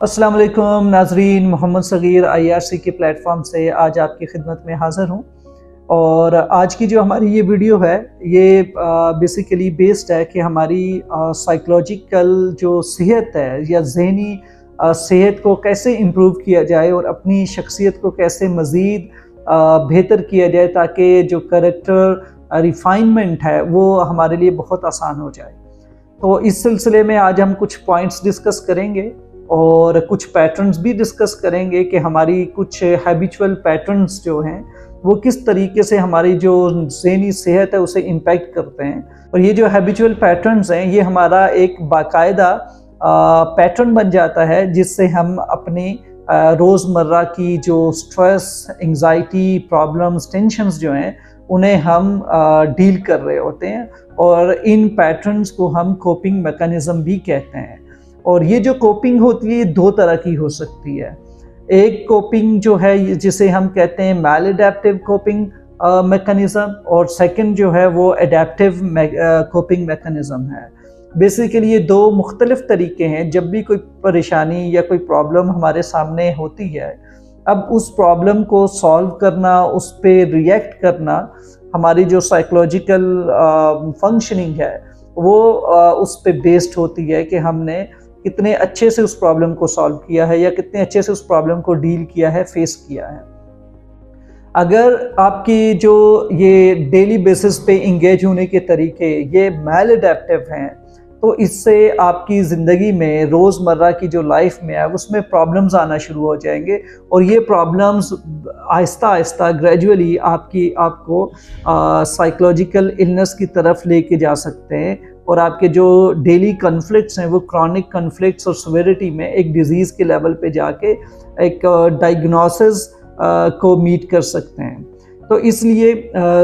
अस्सलाम वालेकुम नाजरीन, मोहम्मद सगीर IRC के प्लेटफॉर्म से आज आपकी खिदमत में हाज़िर हूँ। और आज की जो हमारी ये वीडियो है ये बेसिकली बेस्ड है कि हमारी साइकोलॉजिकल जो सेहत है या ज़हनी सेहत को कैसे इम्प्रूव किया जाए और अपनी शख्सियत को कैसे मज़ीद बेहतर किया जाए ताकि जो करैक्टर रिफाइनमेंट है वो हमारे लिए बहुत आसान हो जाए। तो इस सिलसिले में आज हम कुछ पॉइंट्स डिस्कस करेंगे और कुछ पैटर्न्स भी डिस्कस करेंगे कि हमारी कुछ हैबिचुअल पैटर्न्स जो हैं वो किस तरीके से हमारी जो ज़हनी सेहत है उसे इम्पैक्ट करते हैं। और ये जो हैबिचुअल पैटर्न्स हैं ये हमारा एक बाकायदा पैटर्न बन जाता है जिससे हम अपनी रोज़मर्रा की जो स्ट्रेस, एंग्जाइटी, प्रॉब्लम्स, टेंशन्स जो हैं उन्हें हम डील कर रहे होते हैं और इन पैटर्न्स को हम कोपिंग मैकेनिज़्म भी कहते हैं। और ये जो कोपिंग होती है ये दो तरह की हो सकती है। एक कोपिंग जो है जिसे हम कहते हैं मैलएडैप्टिव कोपिंग मैकेनिज़्म और सेकंड जो है वो एडेप्टिव कोपिंग मैकेनिज़्म है। बेसिकली ये दो मुख्तलिफ तरीके हैं। जब भी कोई परेशानी या कोई प्रॉब्लम हमारे सामने होती है, अब उस प्रॉब्लम को सॉल्व करना, उस पर रिएक्ट करना, हमारी जो साइकोलॉजिकल फंक्शनिंग है वो उस पे बेस्ड होती है कि हमने कितने अच्छे से उस प्रॉब्लम को सॉल्व किया है या कितने अच्छे से उस प्रॉब्लम को डील किया है, फेस किया है। अगर आपकी जो ये डेली बेसिस पे इंगेज होने के तरीके ये मैलएडैप्टिव हैं तो इससे आपकी ज़िंदगी में रोज़मर्रा की जो लाइफ में है उसमें प्रॉब्लम्स आना शुरू हो जाएंगे और ये प्रॉब्लम्स आहिस्ता आहिस्ता ग्रेजुअली आपको साइकोलॉजिकल इलनेस की तरफ लेके जा सकते हैं और आपके जो डेली कन्फ्लिक्ट्स हैं वो क्रॉनिक कन्फ्लिक्ट्स और सिविरिटी में एक डिज़ीज़ के लेवल पे जाके एक डायग्नोसिस को मीट कर सकते हैं। तो इसलिए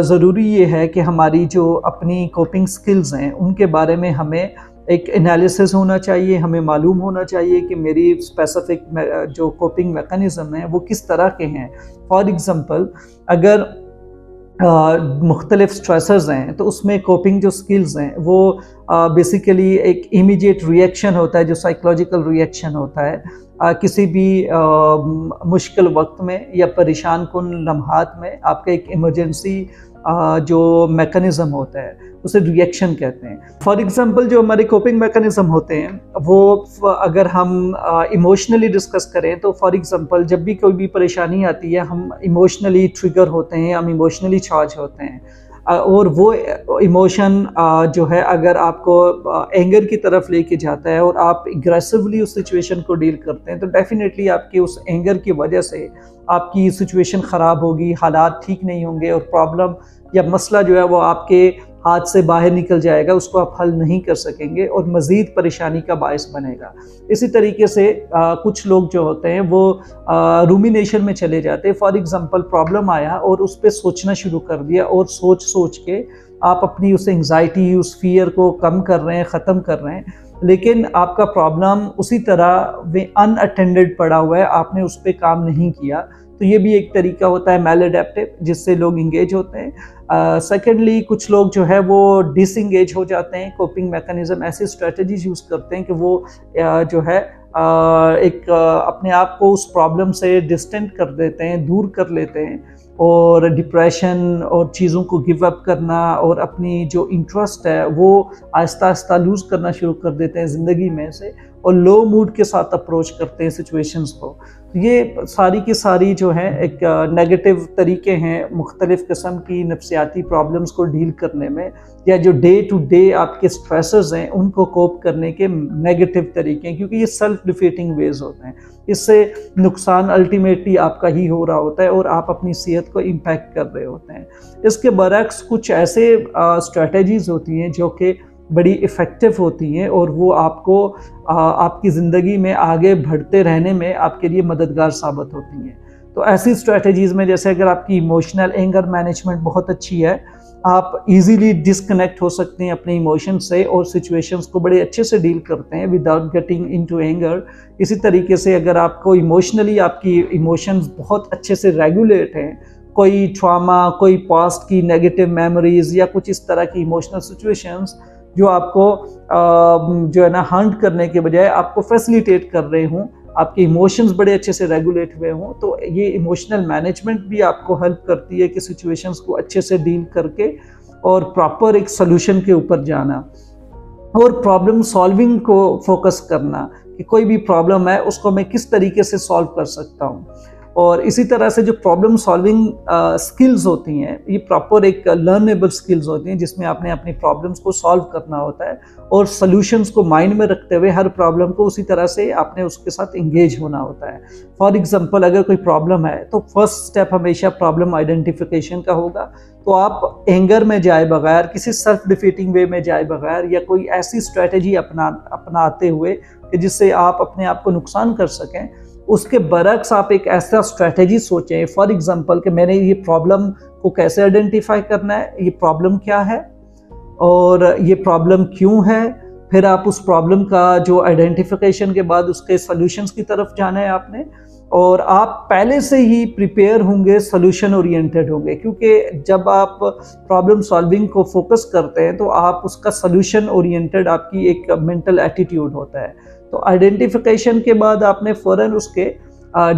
ज़रूरी ये है कि हमारी जो अपनी कोपिंग स्किल्स हैं उनके बारे में हमें एक एनालिसिस होना चाहिए, हमें मालूम होना चाहिए कि मेरी स्पेसिफिक जो कोपिंग मैकेनिज़्म है वो किस तरह के हैं। फॉर एग्ज़ाम्पल अगर मुख्तलिफ स्ट्रेसर्स हैं तो उसमें कोपिंग जो स्किल्स हैं वो बेसिकली एक इमीडिएट रिएक्शन होता है, जो साइकोलॉजिकल रिएक्शन होता है किसी भी मुश्किल वक्त में या परेशान कुन लम्हात में आपका एक इमरजेंसी जो मैकेनिज़्म होता है उसे रिएक्शन कहते हैं। फॉर एग्ज़ाम्पल जो हमारे कोपिंग मैकेनिज़्म होते हैं वो अगर हम इमोशनली डिस्कस करें तो फॉर एग्ज़ाम्पल जब भी कोई भी परेशानी आती है हम इमोशनली ट्रिगर होते हैं, हम इमोशनली चार्ज होते हैं और वो इमोशन जो है अगर आपको एंगर की तरफ लेके जाता है और आप एग्रेसिवली उस सिचुएशन को डील करते हैं तो डेफिनेटली आपके उस एंगर की वजह से आपकी सिचुएशन ख़राब होगी, हालात ठीक नहीं होंगे और प्रॉब्लम या मसला जो है वो आपके हाथ से बाहर निकल जाएगा, उसको आप हल नहीं कर सकेंगे और मज़ीद परेशानी का बायस बनेगा। इसी तरीके से कुछ लोग जो होते हैं वो रूमिनेशन में चले जाते हैं। फॉर एग्ज़ाम्पल प्रॉब्लम आया और उस पर सोचना शुरू कर दिया और सोच सोच के आप अपनी उस एंग्जाइटी, उस फियर को कम कर रहे हैं, ख़त्म कर रहे हैं, लेकिन आपका प्रॉब्लम उसी तरह वे अनअटेंडेड पड़ा हुआ है, आपने उस पर काम नहीं किया। तो ये भी एक तरीका होता है मैलएडैप्टिव जिससे लोग इंगेज होते हैं। सेकेंडली कुछ लोग जो है वो डिसएंगेज हो जाते हैं। कोपिंग मैकेनिज़्म ऐसी स्ट्रेटजीज यूज़ करते हैं कि वो जो है एक अपने आप को उस प्रॉब्लम से डिस्टेंट कर देते हैं, दूर कर लेते हैं और डिप्रेशन और चीज़ों को गिव अप करना और अपनी जो इंटरेस्ट है वो आहिस्ता आहिस्ता लूज़ करना शुरू कर देते हैं ज़िंदगी में से और लो मूड के साथ अप्रोच करते हैं सिचुएशंस को। ये सारी की सारी जो है एक नेगेटिव तरीके हैं मुख्तलिफ़ किस्म की नफ्सियाती प्रॉब्लम्स को डील करने में या जो डे टू डे आपके स्ट्रेसेस हैं उनको कोप करने के नेगेटिव तरीके हैं, क्योंकि ये सेल्फ डिफीटिंग वेज होते हैं। इससे नुकसान अल्टीमेटली आपका ही हो रहा होता है और आप अपनी सेहत को इम्पैक्ट कर रहे होते हैं। इसके बरक्स कुछ ऐसे स्ट्रेटजीज़ होती हैं जो कि बड़ी इफ़ेक्टिव होती हैं और वो आपको आपकी ज़िंदगी में आगे बढ़ते रहने में आपके लिए मददगार साबित होती हैं। तो ऐसी स्ट्रेटजीज़ में जैसे अगर आपकी इमोशनल एंगर मैनेजमेंट बहुत अच्छी है, आप इजीली डिस्कनेक्ट हो सकते हैं अपने इमोशन से और सिचुएशंस को बड़े अच्छे से डील करते हैं विदाउट गेटिंग इनटू एंगर। इसी तरीके से अगर आपको इमोशनली आपकी इमोशंस बहुत अच्छे से रेगुलेट हैं, कोई ट्रॉमा, कोई पास्ट की नेगेटिव मेमोरीज़ या कुछ इस तरह की इमोशनल सिचुएशंस जो आपको जो है ना हंट करने के बजाय आपको फैसिलिटेट कर रहे हूँ आपके इमोशंस बड़े अच्छे से रेगुलेट हुए हों, तो ये इमोशनल मैनेजमेंट भी आपको हेल्प करती है कि सिचुएशंस को अच्छे से डील करके और प्रॉपर एक सोल्यूशन के ऊपर जाना और प्रॉब्लम सॉल्विंग को फोकस करना कि कोई भी प्रॉब्लम है उसको मैं किस तरीके से सॉल्व कर सकता हूँ। और इसी तरह से जो प्रॉब्लम सॉल्विंग स्किल्स होती हैं, ये प्रॉपर एक लर्नेबल स्किल्स होती हैं जिसमें आपने अपनी प्रॉब्लम्स को सॉल्व करना होता है और सॉल्यूशंस को माइंड में रखते हुए हर प्रॉब्लम को उसी तरह से आपने उसके साथ इंगेज होना होता है। फॉर एग्जांपल, अगर कोई प्रॉब्लम है तो फर्स्ट स्टेप हमेशा प्रॉब्लम आइडेंटिफिकेशन का होगा। तो आप एंगर में जाए बगैर, किसी सेल्फ डिफीटिंग वे में जाए बगैर या कोई ऐसी स्ट्रेटेजी अपनाते हुए कि जिससे आप अपने आप को नुकसान कर सकें, उसके बरक्स आप एक ऐसा स्ट्रेटेजी सोचें। फॉर एग्जांपल कि मैंने ये प्रॉब्लम को कैसे आइडेंटिफाई करना है, ये प्रॉब्लम क्या है और ये प्रॉब्लम क्यों है। फिर आप उस प्रॉब्लम का जो आइडेंटिफिकेशन के बाद उसके सॉल्यूशंस की तरफ जाना है आपने, और आप पहले से ही प्रिपेयर होंगे, सोल्यूशन ओरिएंटेड होंगे, क्योंकि जब आप प्रॉब्लम सॉल्विंग को फोकस करते हैं तो आप उसका सोल्यूशन ओरिएंटेड आपकी एक मेंटल एटीट्यूड होता है। तो आइडेंटिफिकेशन के बाद आपने फ़ौरन उसके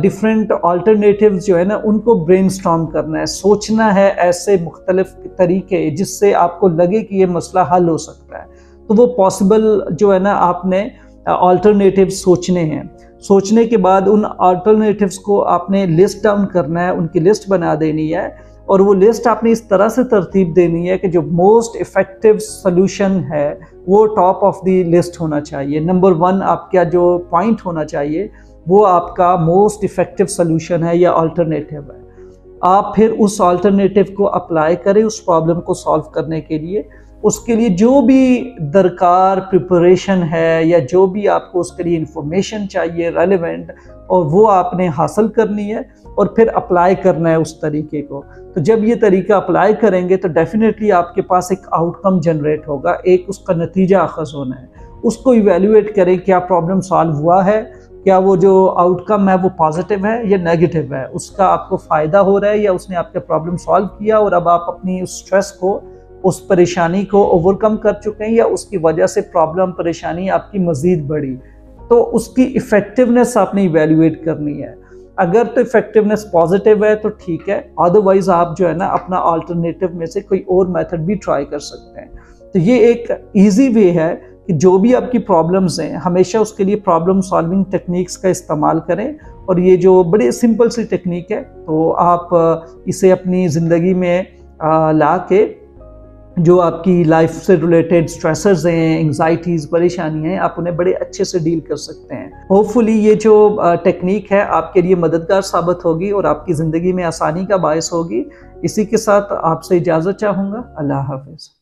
डिफरेंट अल्टरनेटिव्स जो है ना उनको ब्रेनस्टॉर्म करना है, सोचना है ऐसे मुख्तलिफ तरीके जिससे आपको लगे कि ये मसला हल हो सकता है। तो वो पॉसिबल जो है ना आपने अल्टरनेटिव्स सोचने हैं। सोचने के बाद उन अल्टरनेटिव्स को आपने लिस्ट डाउन करना है, उनकी लिस्ट बना देनी है और वो लिस्ट आपने इस तरह से तरतीब देनी है कि जो मोस्ट इफ़ेक्टिव सोल्यूशन है वो टॉप ऑफ द लिस्ट होना चाहिए। नंबर 1 आपका जो पॉइंट होना चाहिए वो आपका मोस्ट इफ़ेक्टिव सोल्यूशन है या अल्टरनेटिव है। आप फिर उस अल्टरनेटिव को अप्लाई करें उस प्रॉब्लम को सॉल्व करने के लिए। उसके लिए जो भी दरकार प्रिपरेशन है या जो भी आपको उसके लिए इंफॉर्मेशन चाहिए रेलेवेंट, और वो आपने हासिल करनी है और फिर अप्लाई करना है उस तरीके को। तो जब ये तरीका अप्लाई करेंगे तो डेफिनेटली आपके पास एक आउटकम जनरेट होगा, एक उसका नतीजा अखज़ होना है। उसको इवेल्युएट करें, क्या प्रॉब्लम सॉल्व हुआ है, क्या वो जो आउटकम है वो पॉजिटिव है या नेगेटिव है, उसका आपको फ़ायदा हो रहा है या उसने आपका प्रॉब्लम सॉल्व किया और अब आप अपनी उस स्ट्रेस को, उस परेशानी को ओवरकम कर चुके हैं या उसकी वजह से प्रॉब्लम परेशानी आपकी मज़ीद बढ़ी। तो उसकी इफ़ेक्टिवनेस आपने इवेल्युएट करनी है। अगर तो इफ़ेक्टिवनेस पॉजिटिव है तो ठीक है, अदरवाइज़ आप जो है ना अपना अल्टरनेटिव में से कोई और मेथड भी ट्राई कर सकते हैं। तो ये एक ईजी वे है कि जो भी आपकी प्रॉब्लम्स हैं हमेशा उसके लिए प्रॉब्लम सॉल्विंग टेक्निक्स का इस्तेमाल करें। और ये जो बड़ी सिंपल सी टेक्निक है तो आप इसे अपनी ज़िंदगी में ला के जो आपकी लाइफ से रिलेटेड स्ट्रेसर्स हैं, एंग्जाइटीज़, परेशानियाँ हैं, आप उन्हें बड़े अच्छे से डील कर सकते हैं। होपफुली ये जो टेक्निक है आपके लिए मददगार साबित होगी और आपकी ज़िंदगी में आसानी का बायस होगी। इसी के साथ आपसे इजाज़त चाहूँगा। अल्लाह हाफ़िज़।